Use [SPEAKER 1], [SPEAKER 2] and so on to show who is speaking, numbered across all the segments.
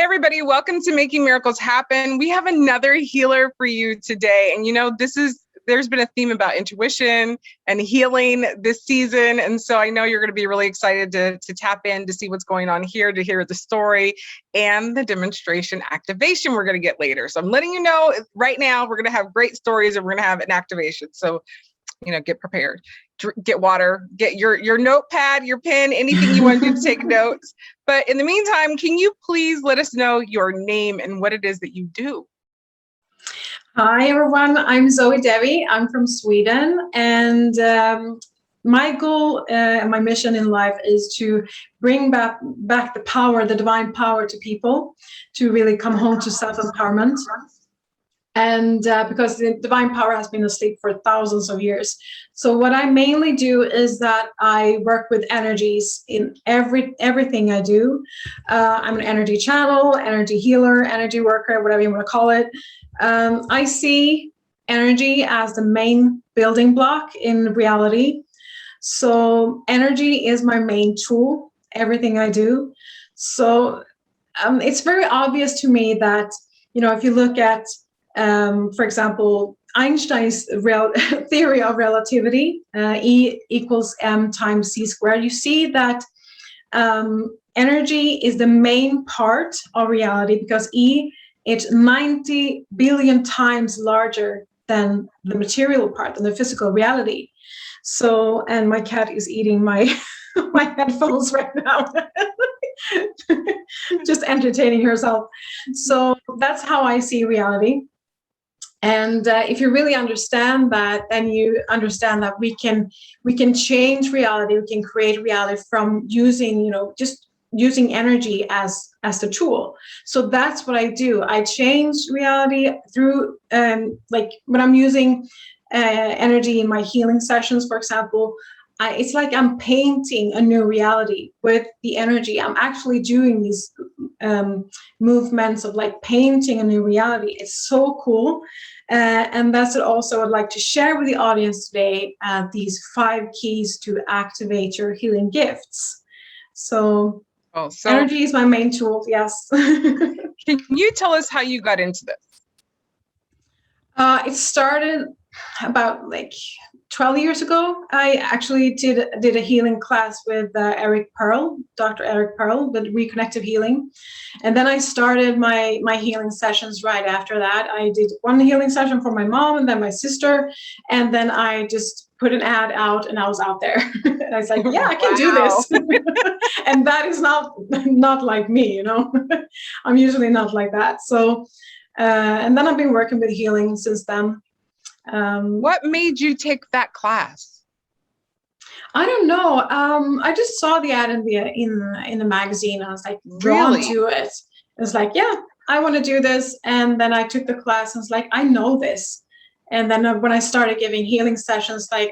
[SPEAKER 1] everybody. Welcome to Making Miracles Happen. We have another healer for you today. And there's been a theme about intuition and healing this season. And so I know you're going to be really excited to tap in to see what's going on here, to hear the story and the demonstration activation we're going to get later. So I'm letting you know right now, we're going to have great stories and we're going to have an activation. So, get prepared. Get water, get your notepad, your pen, anything you want to do to take notes. But in the meantime, can you please let us know your name and what it is that you do?
[SPEAKER 2] Hi, everyone. I'm Zoe Devi. I'm from Sweden. And my goal and my mission in life is to bring back the power, the divine power to people, to really come home to self-empowerment. And because the divine power has been asleep for thousands of years. So what I mainly do is that I work with energies in everything I do. I'm an energy channel, energy healer, energy worker, whatever you want to call it. I see energy as the main building block in reality. So energy is my main tool, everything I do. So it's very obvious to me that, if you look at for example, Einstein's theory of relativity, E equals m times c squared, you see that energy is the main part of reality because E is 90 billion times larger than the material part, than the physical reality. So, and my cat is eating my my headphones right now. Just entertaining herself. So that's how I see reality. And if you really understand that, then you understand that we can change reality. We can create reality from using, just using energy as the tool. So that's what I do. I change reality through, like when I'm using energy in my healing sessions, for example. It's like I'm painting a new reality with the energy. I'm actually doing these movements of like painting a new reality. It's so cool. And that's what also I'd like to share with the audience today, these 5 keys to activate your healing gifts. So energy is my main tool, yes.
[SPEAKER 1] Can you tell us how you got into this?
[SPEAKER 2] It started about 12 years ago. I actually did a healing class with Dr. Eric Pearl, with reconnective healing. And then I started my healing sessions right after that. I did one healing session for my mom and then my sister. And then I just put an ad out and I was out there. And I was like, yeah, I can do this. And that is not like me, I'm usually not like that. So, and then I've been working with healing since then.
[SPEAKER 1] What made you take that class?
[SPEAKER 2] I don't know. I just saw the ad in the magazine. I was like drawn to it. It was like, yeah, I want to do this. And then I took the class and was like, I know this. And then when I started giving healing sessions, I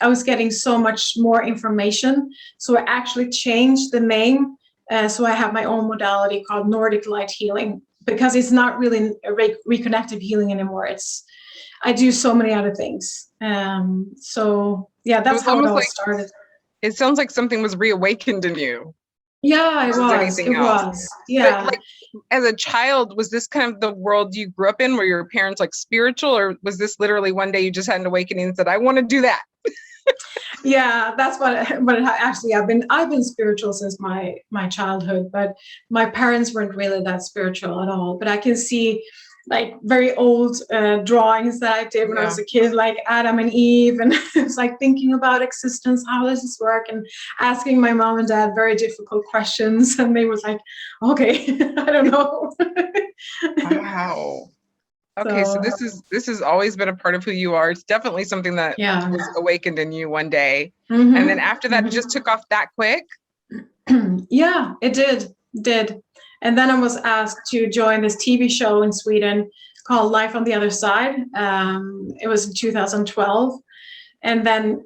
[SPEAKER 2] was getting so much more information. So I actually changed the name. So I have my own modality called Nordic Light Healing because it's not really a reconnective healing anymore. I do so many other things. So yeah, that's how it all started.
[SPEAKER 1] It sounds like something was reawakened in you.
[SPEAKER 2] Yeah, it was. Yeah.
[SPEAKER 1] But as a child, was this kind of the world you grew up in? Were your parents spiritual, or was this literally one day you just had an awakening and said, I want to do that?
[SPEAKER 2] Yeah, that's what it actually, I've been spiritual since my childhood, but my parents weren't really that spiritual at all. But I can see very old drawings that I did when I was a kid, like Adam and Eve, and it's like thinking about existence, how does this work, and asking my mom and dad very difficult questions, and they was like, okay, I don't know.
[SPEAKER 1] Wow. Okay, so this has always been a part of who you are. It's definitely something that was awakened in you one day, and then after that, it just took off that quick.
[SPEAKER 2] Yeah, it did. And then I was asked to join this TV show in Sweden called Life on the Other Side. It was in 2012. And then,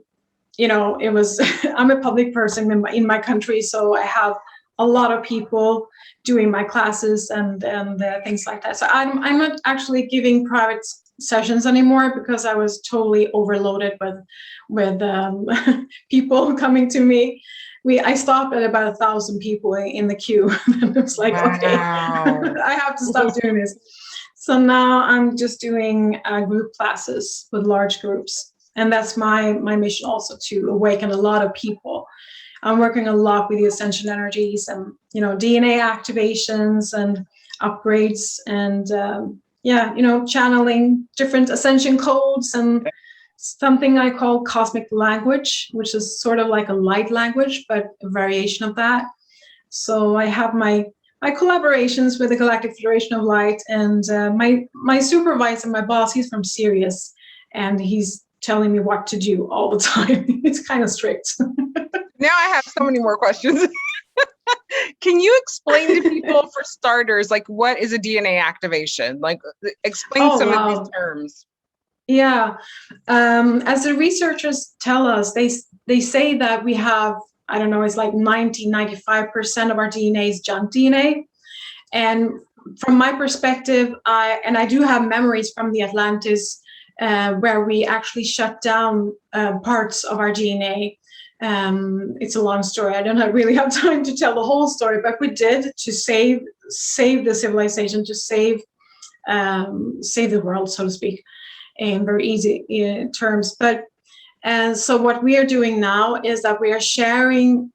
[SPEAKER 2] it was, I'm a public person in my country, so I have a lot of people doing my classes and things like that. So I'm not actually giving private sessions anymore because I was totally overloaded with people coming to me. I stopped at about 1,000 people in the queue. And it was like, okay, I have to stop doing this. So now I'm just doing group classes with large groups. And that's my mission also, to awaken a lot of people. I'm working a lot with the ascension energies and, DNA activations and upgrades and, channeling different ascension codes and something I call cosmic language, which is sort of like a light language, but a variation of that. So I have my collaborations with the Galactic Federation of Light, and my supervisor, my boss, he's from Sirius, and he's telling me what to do all the time. It's kind of strict.
[SPEAKER 1] Now I have so many more questions. Can you explain to people, for starters, like, what is a DNA activation? Like, explain some of these terms.
[SPEAKER 2] Yeah. As the researchers tell us, they say that we have, I don't know, it's like 95% of our DNA is junk DNA. And from my perspective, I do have memories from the Atlantis where we actually shut down parts of our DNA. It's a long story. I don't really have time to tell the whole story, but we did, to save the civilization, to save the world, so to speak, in very easy terms. But so what we are doing now is that we are sharing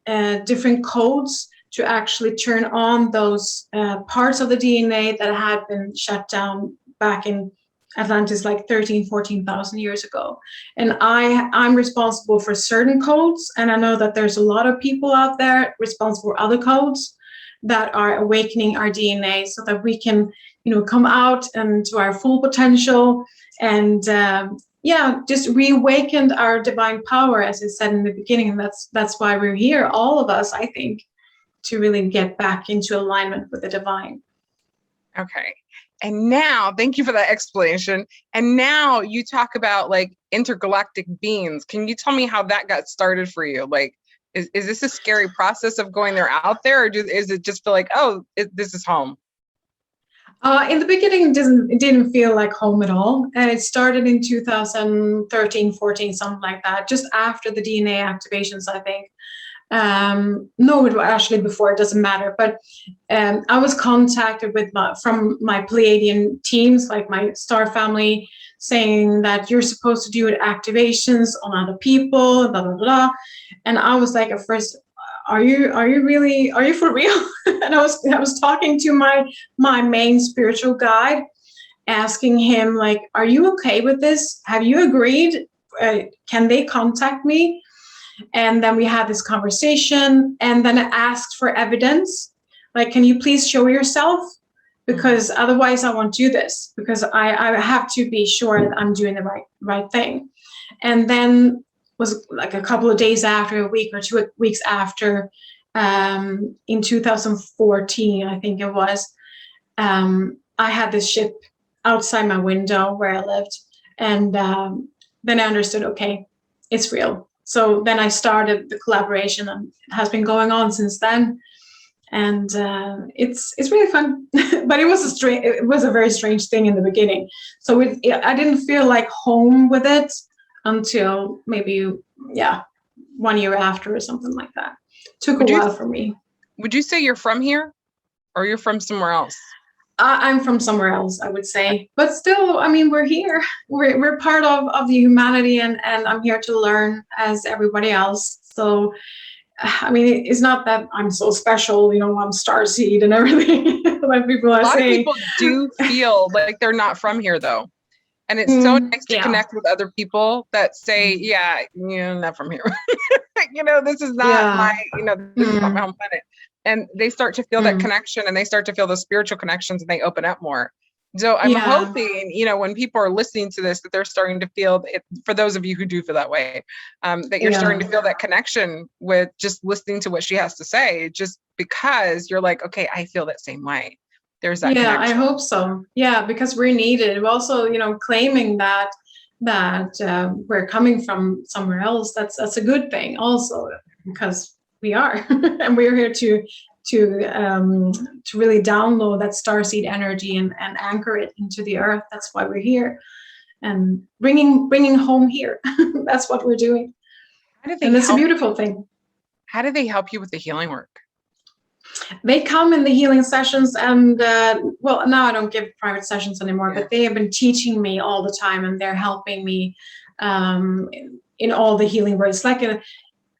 [SPEAKER 2] different codes to actually turn on those parts of the DNA that had been shut down back in Atlantis, like 14,000 years ago. And I'm responsible for certain codes, and I know that there's a lot of people out there responsible for other codes that are awakening our DNA so that we can, come out and to our full potential and just reawakened our divine power, as I said in the beginning. And that's why we're here, all of us, I think, to really get back into alignment with the divine.
[SPEAKER 1] Okay. And now, thank you for that explanation. And now you talk about like intergalactic beings. Can you tell me how that got started for you? Like, is this a scary process of going there out there, or is it just feel like, this is home?
[SPEAKER 2] In the beginning, it didn't feel like home at all. And it started in 2013, 14, something like that, just after the DNA activations, I think. No, it was actually before, it doesn't matter. But I was contacted from my Pleiadian teams, like my star family, saying that you're supposed to do activations on other people, blah, blah, blah. And I was like, at first, are you for real? And I was talking to my main spiritual guide, asking him, like, are you okay with this? Have you agreed? Can they contact me? And then we had this conversation, and then I asked for evidence. Like, can you please show yourself? Because otherwise I won't do this, because I have to be sure that I'm doing the right thing. And then was like a couple of days after, a week or 2 weeks after, in 2014, I think it was, I had this ship outside my window where I lived. And then I understood, okay, it's real. So then I started the collaboration, and it has been going on since then. And it's really fun, but it was a very strange thing in the beginning. So I didn't feel like home with it until maybe 1 year after or something like that. Took a while for me.
[SPEAKER 1] Would you say you're from here, or you're from somewhere else?
[SPEAKER 2] I'm from somewhere else, I would say, but still, I mean, we're here. We're part of the humanity, and I'm here to learn as everybody else. So, I mean, it's not that I'm so special, I'm starseed and everything, like people are saying.
[SPEAKER 1] A lot of people do feel like they're not from here, though. And it's so nice to connect with other people that say, not from here. This is not this is not my home planet. And they start to feel that connection, and they start to feel those spiritual connections, and they open up more. So I'm hoping, when people are listening to this, that they're starting to feel it, for those of you who do feel that way, that you're starting to feel that connection with just listening to what she has to say, just because you're like, okay, I feel that same way. There's that connection.
[SPEAKER 2] I hope so. Yeah, because we're needed. We're also, claiming that we're coming from somewhere else. That's a good thing also, because we are, and we're here to really download that starseed energy and anchor it into the earth. That's why we're here, and bringing home here. That's what we're doing, and it's a beautiful thing.
[SPEAKER 1] How do they help you with the healing work?
[SPEAKER 2] They come in the healing sessions, and well, now I don't give private sessions anymore, but they have been teaching me all the time, and they're helping me in all the healing work.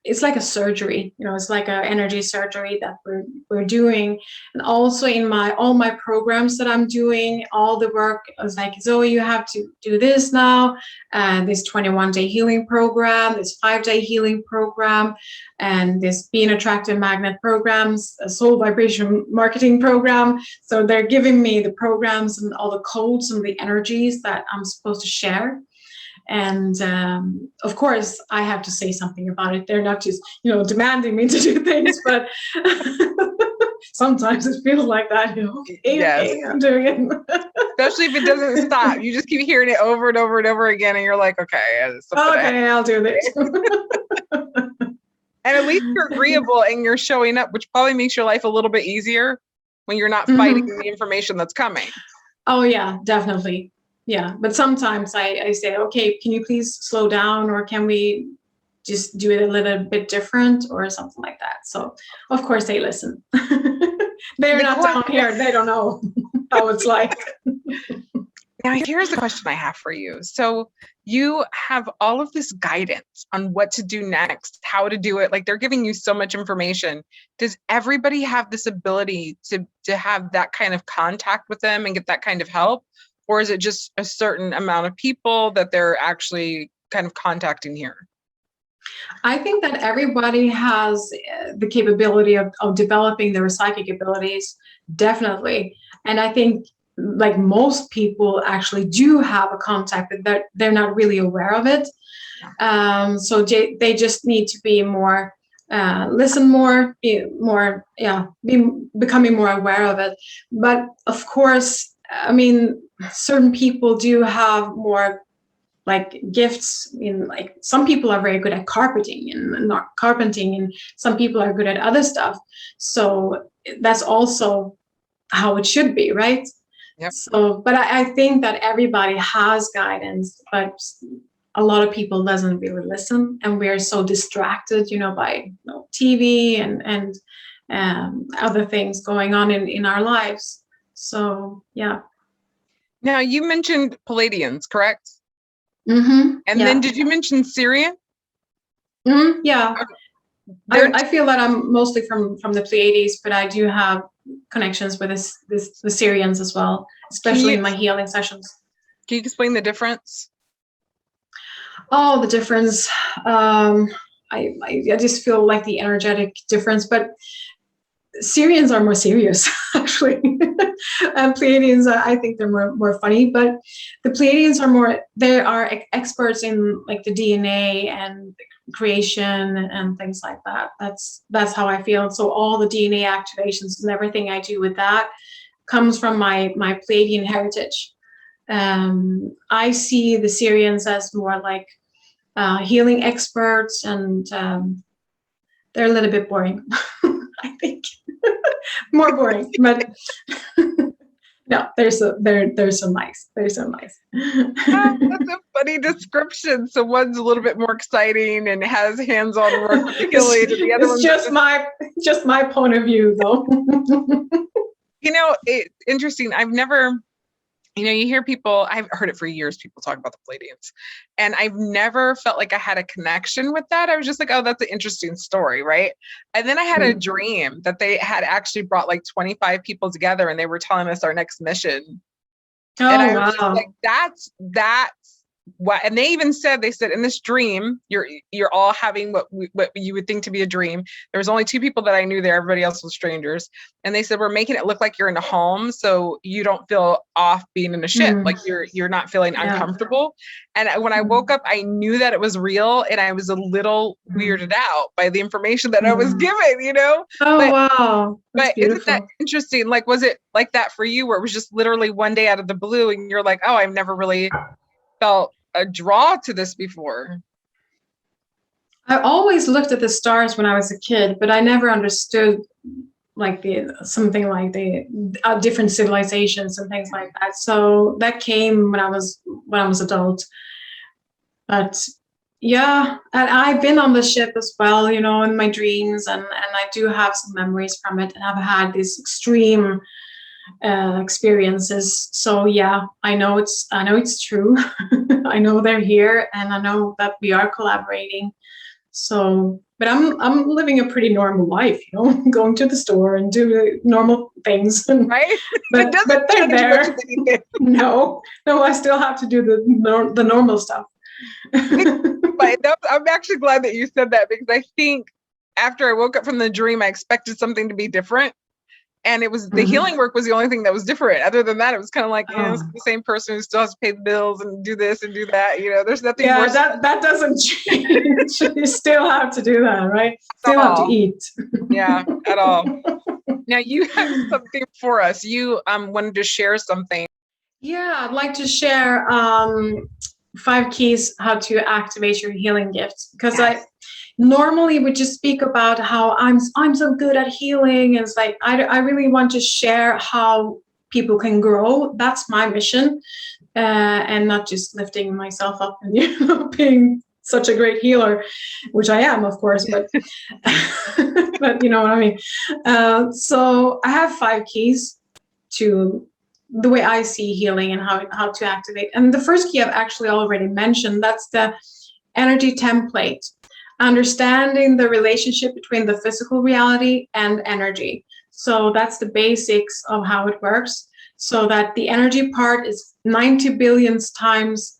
[SPEAKER 2] It's like a surgery, it's like an energy surgery that we're doing. And also in all my programs that I'm doing, all the work is like, Zoe, you have to do this now, this 21-day healing program, this 5-day healing program, and this Be an Attractive Magnet programs, a soul vibration marketing program. So they're giving me the programs and all the codes and the energies that I'm supposed to share. And of course, I have to say something about it. They're not just, demanding me to do things, but sometimes it feels like that. Okay, I'm doing it.
[SPEAKER 1] Especially if it doesn't stop. You just keep hearing it over and over and over again, and you're like, okay,
[SPEAKER 2] I'll do this.
[SPEAKER 1] And at least you're agreeable and you're showing up, which probably makes your life a little bit easier when you're not fighting the information that's coming.
[SPEAKER 2] Oh, yeah, definitely. Yeah, but sometimes I say, okay, can you please slow down, or can we just do it a little bit different or something like that? So, of course, they listen. They're not down here. They don't know how it's like.
[SPEAKER 1] Now, here's the question I have for you. So you have all of this guidance on what to do next, how to do it. Like, they're giving you so much information. Does everybody have this ability to have that kind of contact with them and get that kind of help? Or is it just a certain amount of people that they're actually kind of contacting here?
[SPEAKER 2] I think that everybody has the capability of developing their psychic abilities, definitely. And I think like most people actually do have a contact, but they're not really aware of it. So they just need to be more, listen more, becoming more aware of it. But of course, I mean, certain people do have more like gifts in, like, some people are very good at carpeting and not carpenting, and some people are good at other stuff. So that's also how it should be, right?
[SPEAKER 1] Yep.
[SPEAKER 2] So, but I think that everybody has guidance, but a lot of people doesn't really listen, and we are so distracted, by TV and other things going on in our lives. So, yeah.
[SPEAKER 1] Now, you mentioned Pleiadians, correct?
[SPEAKER 2] Mm-hmm.
[SPEAKER 1] And then did you mention Syrian?
[SPEAKER 2] Mm-hmm. Yeah. I feel that I'm mostly from the Pleiades, but I do have connections with the Syrians as well, especially in my healing sessions.
[SPEAKER 1] Can you explain the difference?
[SPEAKER 2] Oh, the difference. I just feel like the energetic difference, but Syrians are more serious, actually. And Pleiadians, I think they're more funny, but the Pleiadians they are experts in like the DNA and creation and things like that. That's how I feel. So all the DNA activations and everything I do with that comes from my Pleiadian heritage. I see the Syrians as more like healing experts, and they're a little bit boring, I think. More boring, but no, they're so nice. They're so nice.
[SPEAKER 1] That's a funny description. So one's a little bit more exciting and has hands-on work with the healing, and the other one's
[SPEAKER 2] just my point of view, though.
[SPEAKER 1] It's interesting. I've never, you hear people, I've heard it for years, people talk about the Pleiadians, and I've never felt like I had a connection with that. I was just like, oh, that's an interesting story, right? And then I had a dream that they had actually brought like 25 people together, and they were telling us our next mission.
[SPEAKER 2] Oh,
[SPEAKER 1] and I was
[SPEAKER 2] wow.
[SPEAKER 1] just like, that's what, and they said in this dream, you're all having what you would think to be a dream. There was only 2 people that I knew there. Everybody else was strangers. And they said, we're making it look like you're in a home, so you don't feel off being in a ship. Like you're not feeling uncomfortable. And when I woke up, I knew that it was real, and I was a little weirded out by the information that I was given,
[SPEAKER 2] Oh, wow. That's
[SPEAKER 1] but
[SPEAKER 2] beautiful.
[SPEAKER 1] Isn't that interesting? Like, was it like that for you, where it was just literally one day out of the blue and you're like, oh, I've never really felt a draw to this before?
[SPEAKER 2] I always looked at the stars when I was a kid, but I never understood like something like the different civilizations and things like that. So that came when I was adult. But Yeah, and I've been on the ship as well, you know, in my dreams, and I do have some memories from it, and I've had these extreme experiences. So yeah, I know it's true. I know they're here, and I know that we are collaborating. So, but I'm living a pretty normal life, you know, going to the store and do normal things.
[SPEAKER 1] Right? It doesn't
[SPEAKER 2] But they're
[SPEAKER 1] change much
[SPEAKER 2] there.
[SPEAKER 1] of anything.
[SPEAKER 2] No, no, I still have to do the normal stuff.
[SPEAKER 1] But I'm actually glad that you said that, because I think after I woke up from the dream, I expected something to be different. And it was the healing work was the only thing that was different. Other than that, it was kind of like, it's the same person who still has to pay the bills and do this and do that. You know, there's nothing more.
[SPEAKER 2] That doesn't change. You still have to do that, right? Still have to eat.
[SPEAKER 1] Yeah, at all. Now you have something for us. You wanted to share something.
[SPEAKER 2] Yeah, I'd like to share 5 keys how to activate your healing gifts, because
[SPEAKER 1] Yes.
[SPEAKER 2] I normally would just speak about how I'm so good at healing. And it's like I really want to share how people can grow. That's my mission, and not just lifting myself up and, you know, being such a great healer, which I am, of course, but but you know what I mean. So I have 5 keys to the way I see healing and how to activate. And the first key I've actually already mentioned, that's the energy template. Understanding the relationship between the physical reality and energy. So that's the basics of how it works. So that the energy part is 90 billion times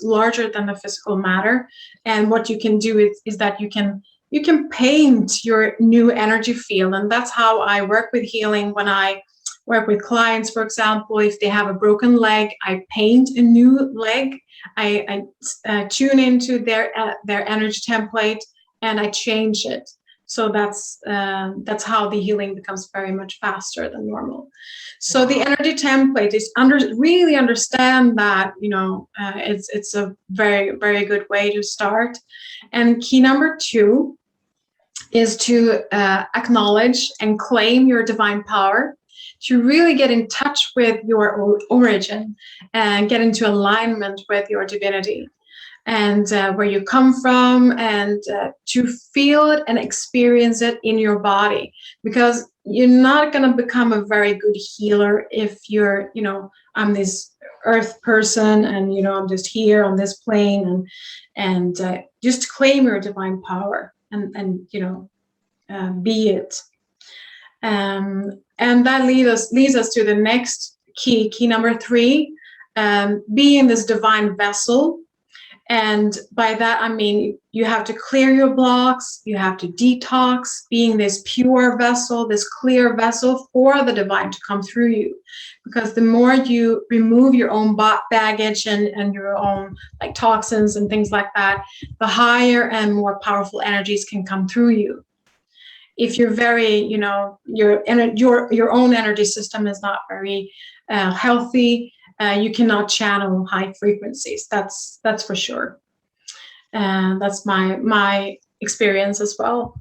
[SPEAKER 2] larger than the physical matter. And what you can do is that you can paint your new energy field. And that's how I work with healing. When I work with clients, for example, if they have a broken leg, I paint a new leg. I tune into their energy template, and I change it. So that's how the healing becomes very much faster than normal. So the energy template is really understand that, you know, it's a very, very good way to start. And key number 2 is to acknowledge and claim your divine power, to really get in touch with your origin and get into alignment with your divinity and where you come from, and to feel it and experience it in your body, because you're not going to become a very good healer if you're, you know, I'm this earth person and, you know, I'm just here on this plane, and just claim your divine power and you know, be it. And that leads us to the next key number 3, being this divine vessel. And by that, I mean, you have to clear your blocks, you have to detox, being this pure vessel, this clear vessel for the divine to come through you. Because the more you remove your own baggage and your own like toxins and things like that, the higher and more powerful energies can come through you. If you're very, you know, your own energy system is not very healthy, you cannot channel high frequencies. That's for sure. And that's my experience as well.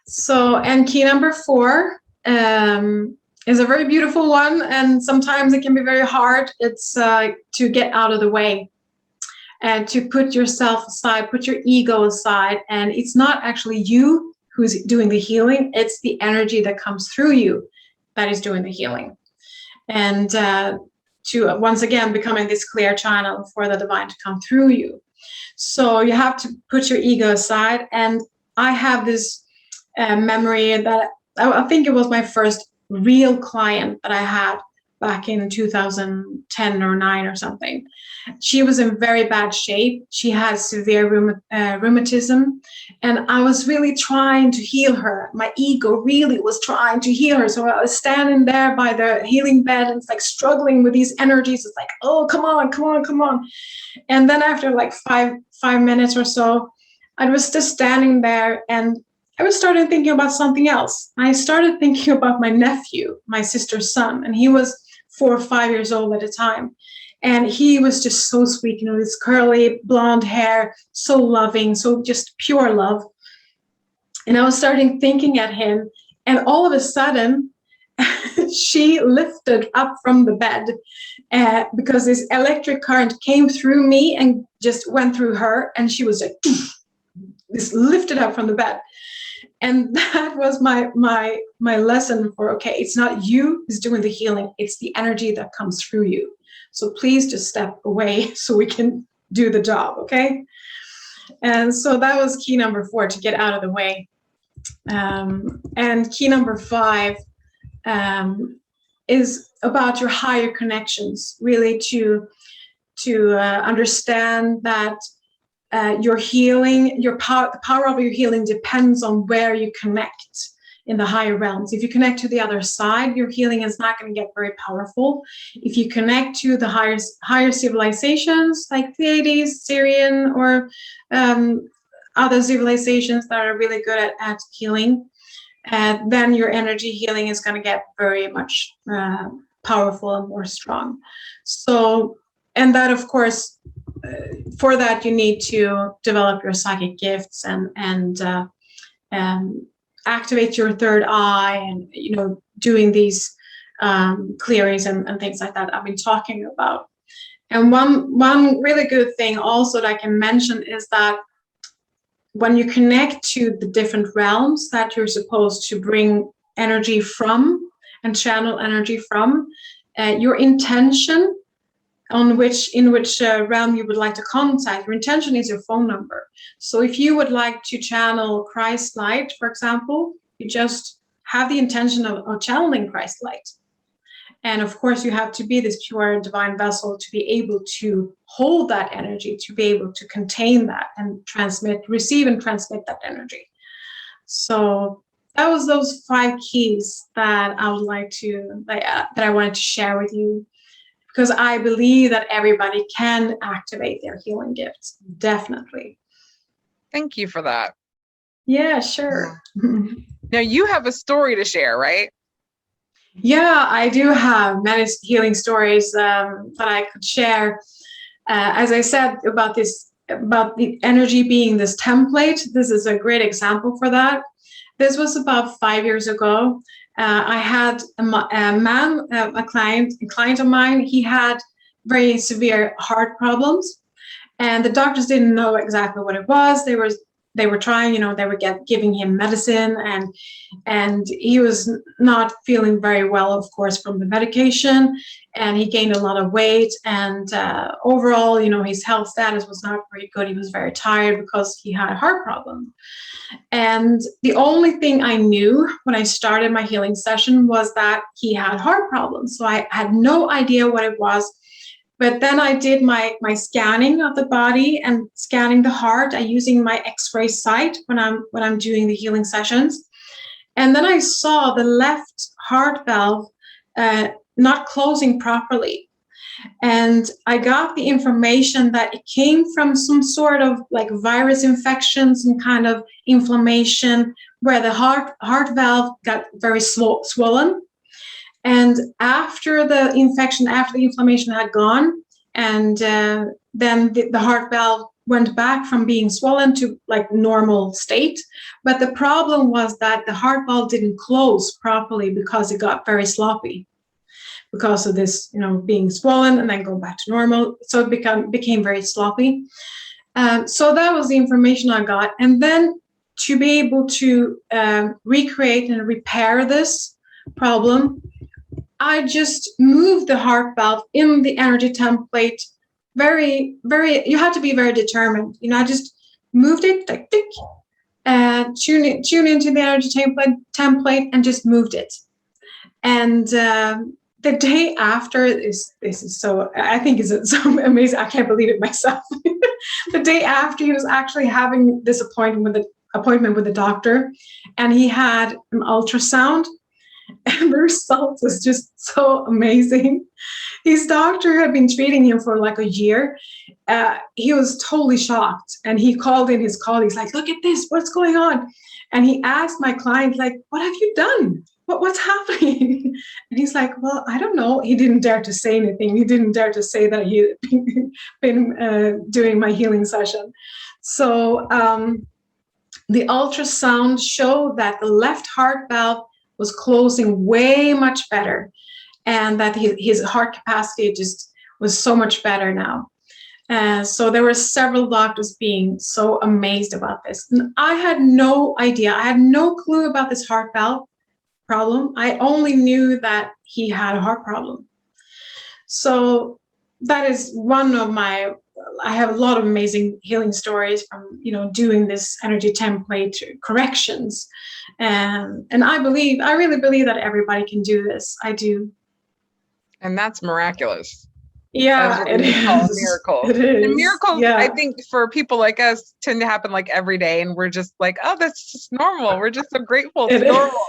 [SPEAKER 2] So, and key number 4 is a very beautiful one, and sometimes it can be very hard. It's to get out of the way and to put yourself aside, put your ego aside, and it's not actually you who's doing the healing, it's the energy that comes through you that is doing the healing. And to once again becoming this clear channel for the divine to come through you. So you have to put your ego aside. And I have this memory that I think it was my first real client that I had back in 2010 or 9 or something. She was in very bad shape. She had severe rheumatism, and I was really trying to heal her. My ego really was trying to heal her. So I was standing there by the healing bed and it's like struggling with these energies. It's like, oh, come on, come on, come on. And then after like five minutes or so, I was just standing there, and I was started thinking about something else. I started thinking about my nephew, my sister's son, and he was 4 or 5 years old at the time. And he was just so sweet, you know, this curly blonde hair, so loving, so just pure love. And I was starting thinking at him, and all of a sudden, she lifted up from the bed because this electric current came through me and just went through her, and she was like, this lifted up from the bed. And that was my lesson for, okay, it's not you who's doing the healing, it's the energy that comes through you. So please just step away so we can do the job, okay? And so that was key number 4, to get out of the way. And key number 5 is about your higher connections, really to understand that your healing, the power of your healing depends on where you connect in the higher realms. If you connect to the other side, your healing is not going to get very powerful. If you connect to the higher civilizations like Pleiadians, Syrian, or other civilizations that are really good at healing, then your energy healing is going to get very much powerful and more strong. So, and that, of course, for that you need to develop your psychic gifts and activate your third eye, and doing these clearings and things like that I've been talking about. And one really good thing also that I can mention is that when you connect to the different realms that you're supposed to bring energy from and channel energy from, your intention in which realm you would like to contact, your intention is your phone number. So if you would like to channel Christ light, for example, you just have the intention of channeling Christ light. And of course, you have to be this pure divine vessel to be able to hold that energy, to be able to contain that and receive and transmit that energy. So that was those 5 keys that I would like to, that I wanted to share with you, because I believe that everybody can activate their healing gifts. Definitely.
[SPEAKER 1] Thank you for that.
[SPEAKER 2] Yeah, sure.
[SPEAKER 1] Now you have a story to share, right?
[SPEAKER 2] Yeah, I do have many healing stories that I could share. As I said about the energy being this template, this is a great example for that. This was about 5 years ago. I had a client of mine. He had very severe heart problems, and the doctors didn't know exactly what it was. They were trying, they were giving him medicine, and he was not feeling very well, of course, from the medication, and he gained a lot of weight, and overall, his health status was not very good. He was very tired because he had a heart problem. And the only thing I knew when I started my healing session was that he had heart problems. So I had no idea what it was. But then I did my scanning of the body and scanning the heart using my X-ray sight when I'm doing the healing sessions. And then I saw the left heart valve not closing properly. And I got the information that it came from some sort of like virus infection, some kind of inflammation where the heart valve got very swollen. And after the inflammation had gone, and then the heart valve went back from being swollen to like normal state. But the problem was that the heart valve didn't close properly because it got very sloppy because of this, being swollen and then go back to normal. So it became very sloppy. So that was the information I got. And then to be able to recreate and repair this problem, I just moved the heart valve in the energy template. Very, very, you have to be very determined. I just moved it like tick, and tune into the energy template and just moved it. And the day after, this is so, I think is so amazing. I can't believe it myself. The day after, he was actually having this appointment with the doctor, and he had an ultrasound, and the result was just so amazing. His doctor had been treating him for like a year. He was totally shocked, and he called in his colleagues like, "Look at this, what's going on?" And he asked my client, like, "What have you done? What's happening?" And he's like, "Well, I don't know." He didn't dare to say anything. He didn't dare to say that he had been doing my healing session. So the ultrasound showed that the left heart valve was closing way much better, and that his heart capacity just was so much better now. So there were several doctors being so amazed about this. And I had no idea. I had no clue about this heart valve problem. I only knew that he had a heart problem. So that is one of my, I have a lot of amazing healing stories from, doing this energy template corrections. And I really believe that everybody can do this. I do.
[SPEAKER 1] And that's miraculous.
[SPEAKER 2] Yeah, it is.
[SPEAKER 1] A miracle.
[SPEAKER 2] It is.
[SPEAKER 1] And miracles,
[SPEAKER 2] yeah.
[SPEAKER 1] I think, for people like us tend to happen like every day, and we're just like, oh, that's just normal. We're just so grateful. It's normal.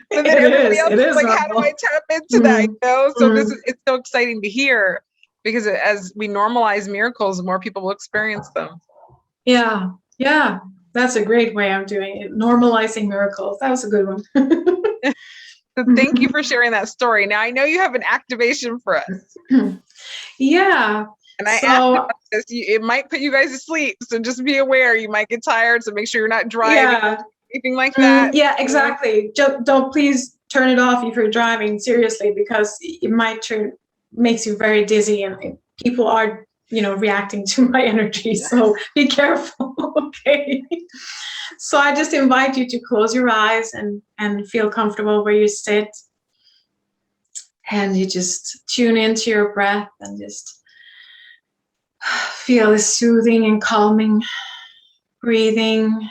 [SPEAKER 1] But then everybody else is like, how do I tap into that? So it's so exciting to hear, because as we normalize miracles, more people will experience them.
[SPEAKER 2] Yeah. That's a great way of doing it. Normalizing miracles. That was a good one.
[SPEAKER 1] So thank you for sharing that story. Now, I know you have an activation for us.
[SPEAKER 2] Yeah.
[SPEAKER 1] And I asked this, it might put you guys to sleep. So just be aware, you might get tired. So make sure you're not driving, anything like that.
[SPEAKER 2] Yeah, exactly. Don't please turn it off if you're driving, seriously, because it makes you very dizzy, and people are, reacting to my energy. So be careful. Okay. So I just invite you to close your eyes and feel comfortable where you sit. And you just tune into your breath and just feel the soothing and calming breathing,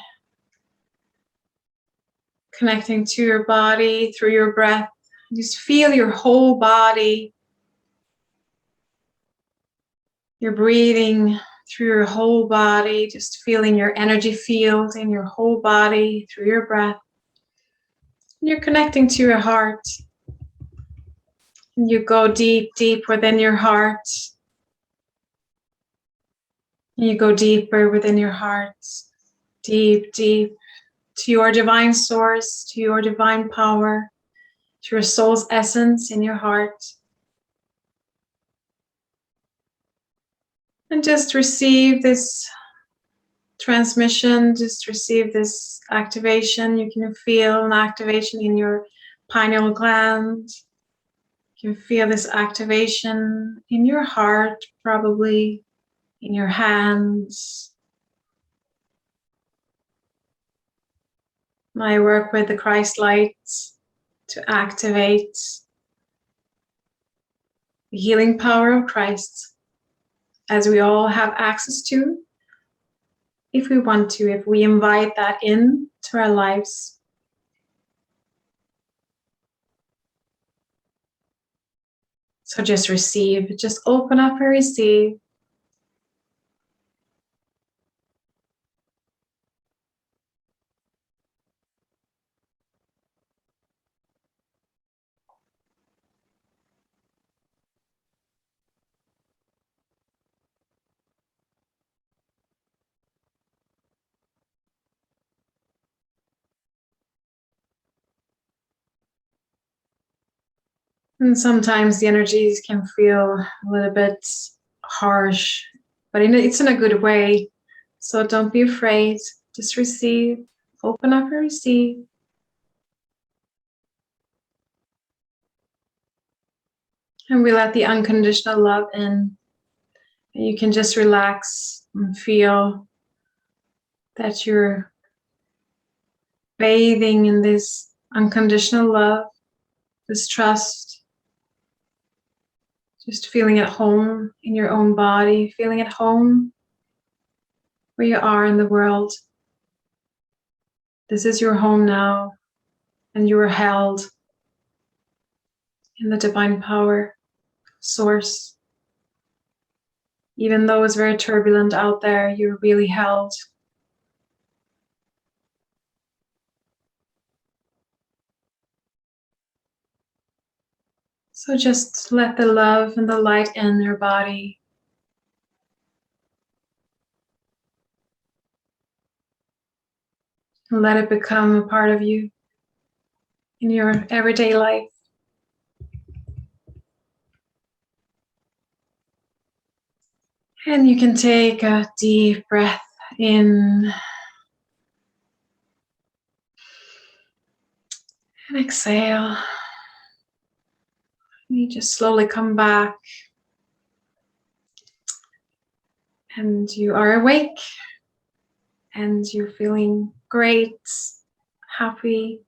[SPEAKER 2] connecting to your body through your breath. Just feel your whole body. You're breathing through your whole body, just feeling your energy field in your whole body through your breath. And you're connecting to your heart. And you go deep, deep within your heart. And you go deeper within your heart, deep, deep, to your divine source, to your divine power, to your soul's essence in your heart. And just receive this transmission, just receive this activation. You can feel an activation in your pineal gland. You can feel this activation in your heart, probably in your hands. I work with the Christ light to activate the healing power of Christ, as we all have access to, if we want to, if we invite that in to our lives. So just receive, just open up and receive. And sometimes the energies can feel a little bit harsh, but it's in a good way. So don't be afraid. Just receive, open up and receive. And we let the unconditional love in. And you can just relax and feel that you're bathing in this unconditional love, this trust. Just feeling at home in your own body, feeling at home where you are in the world. This is your home now, and you are held in the divine power source. Even though it's very turbulent out there, you're really held. So just let the love and the light in your body. And let it become a part of you in your everyday life. And you can take a deep breath in. And exhale. You just slowly come back. And you are awake. And you're feeling great, happy,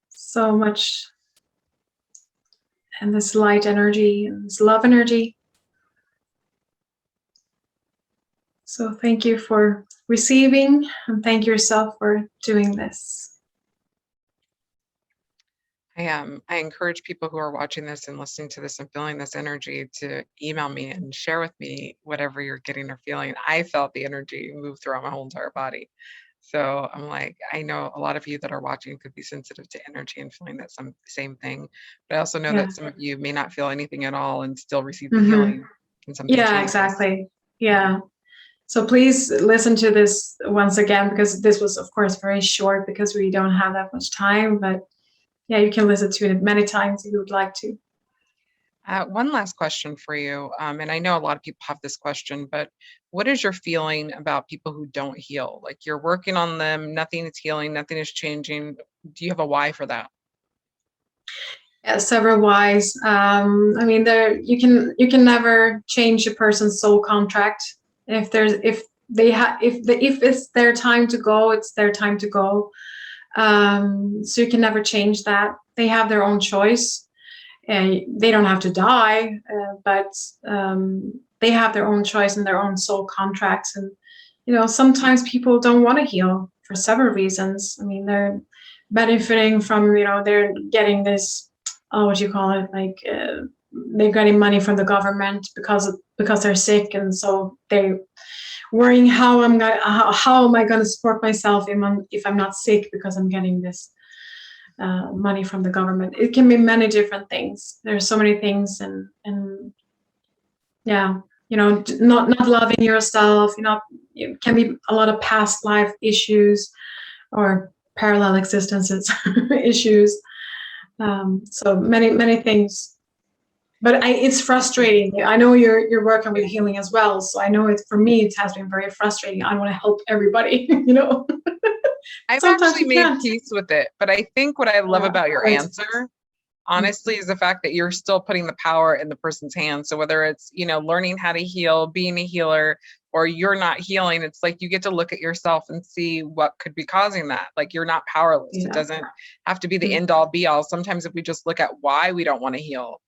[SPEAKER 2] so much. And this light energy and this love energy. So thank you for receiving, and thank yourself for doing this.
[SPEAKER 1] I encourage people who are watching this and listening to this and feeling this energy to email me and share with me whatever you're getting or feeling. I felt the energy move throughout my whole entire body. So I'm like, I know a lot of you that are watching could be sensitive to energy and feeling that same thing. But I also know that some of you may not feel anything at all and still receive the healing and something changes.
[SPEAKER 2] Exactly. Yeah. So please listen to this once again, because this was, of course, very short because we don't have that much time. But yeah, you can listen to it many times if you would like to.
[SPEAKER 1] One last question for you, and I know a lot of people have this question, but what is your feeling about people who don't heal? Like you're working on them, nothing is healing, nothing is changing. Do you have a why for that?
[SPEAKER 2] Yeah, several whys. I mean, you can never change a person's soul contract. If it's their time to go, it's their time to go. So you can never change that. They have their own choice, and they don't have to die, but they have their own choice and their own soul contracts. And sometimes people don't want to heal for several reasons. I mean, they're benefiting from they're getting this. What do you call it? Like they're getting money from the government because they're sick, and so they worrying how am I going to support myself if I'm not sick because I'm getting this money from the government. It can be many different things. There's so many things, and yeah, not loving yourself. It can be a lot of past life issues or parallel existences issues. So many things. But it's frustrating. I know you're working with healing as well, so I know for me it has been very frustrating. I want to help everybody,
[SPEAKER 1] I've
[SPEAKER 2] Sometimes
[SPEAKER 1] actually made peace with it, but I think what I love about your answer, honestly, is the fact that you're still putting the power in the person's hands. So whether it's, learning how to heal, being a healer, or you're not healing, it's like you get to look at yourself and see what could be causing that. Like you're not powerless. It doesn't have to be the end all be all. Sometimes if we just look at why we don't want to heal,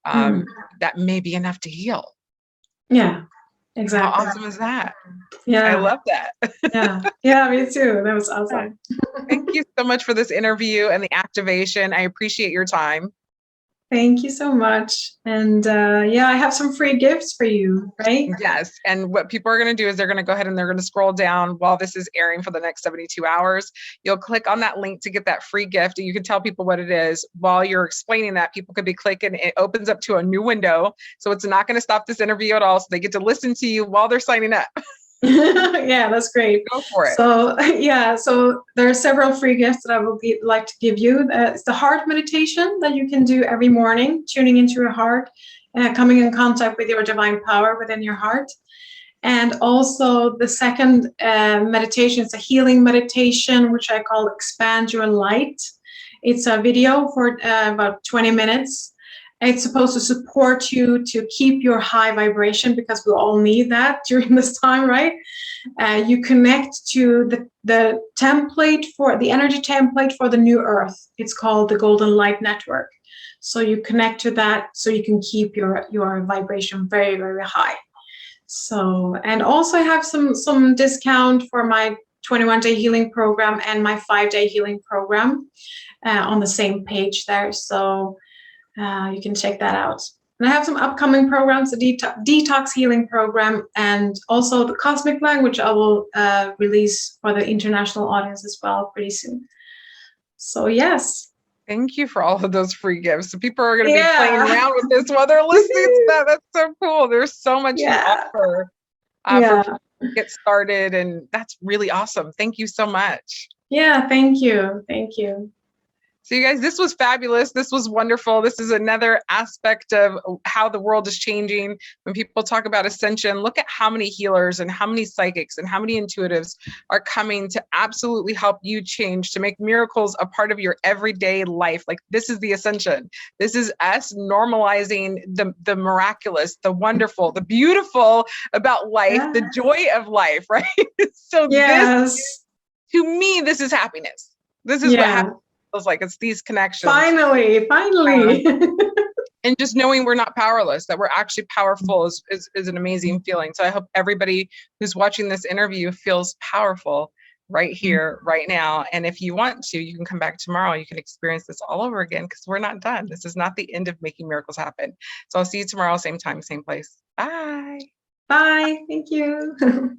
[SPEAKER 1] that may be enough to heal.
[SPEAKER 2] Yeah, exactly.
[SPEAKER 1] How awesome is that?
[SPEAKER 2] Yeah.
[SPEAKER 1] I love that.
[SPEAKER 2] Yeah, me too. That was awesome.
[SPEAKER 1] Thank you so much for this interview and the activation. I appreciate your time.
[SPEAKER 2] Thank you so much. And I have some free gifts for you, right?
[SPEAKER 1] Yes. And what people are going to do is they're going to go ahead and they're going to scroll down while this is airing for the next 72 hours. You'll click on that link to get that free gift. And you can tell people what it is. While you're explaining that, people could be clicking. It opens up to a new window. So it's not going to stop this interview at all. So they get to listen to you while they're signing up.
[SPEAKER 2] Yeah, that's great.
[SPEAKER 1] Go for it.
[SPEAKER 2] So there are several free gifts that I would like to give you. It's the heart meditation that you can do every morning, tuning into your heart, coming in contact with your divine power within your heart. And also the second meditation is a healing meditation, which I call Expand Your Light. It's a video for about 20 minutes. It's supposed to support you to keep your high vibration, because we all need that during this time, right? You connect to the template for the energy template for the new earth. It's called the Golden Light Network. So you connect to that so you can keep your vibration very, very high. So, and also I have some discount for my 21-day healing program and my 5-day healing program on the same page there. So you can check that out. And I have some upcoming programs, the detox healing program, and also the cosmic language I will release for the international audience as well pretty soon. So yes.
[SPEAKER 1] Thank you for all of those free gifts. So people are going to be playing around with this while they're listening to that. That's so cool. There's so much to offer for people to get started, and that's really awesome. Thank you so much.
[SPEAKER 2] Yeah, thank you. Thank you.
[SPEAKER 1] So you guys, this was fabulous. This was wonderful. This is another aspect of how the world is changing. When people talk about ascension, look at how many healers and how many psychics and how many intuitives are coming to absolutely help you change, to make miracles a part of your everyday life. Like, this is the ascension. This is us normalizing the miraculous, the wonderful, the beautiful about life, the joy of life, right? So this, to me, this is happiness. This is what happens. Feels like it's these connections.
[SPEAKER 2] Finally.
[SPEAKER 1] And just knowing we're not powerless, that we're actually powerful is an amazing feeling. So I hope everybody who's watching this interview feels powerful right here, right now. And if you want to, you can come back tomorrow. You can experience this all over again, because we're not done. This is not the end of making miracles happen. So I'll see you tomorrow, same time, same place. Bye.
[SPEAKER 2] Bye. Thank you.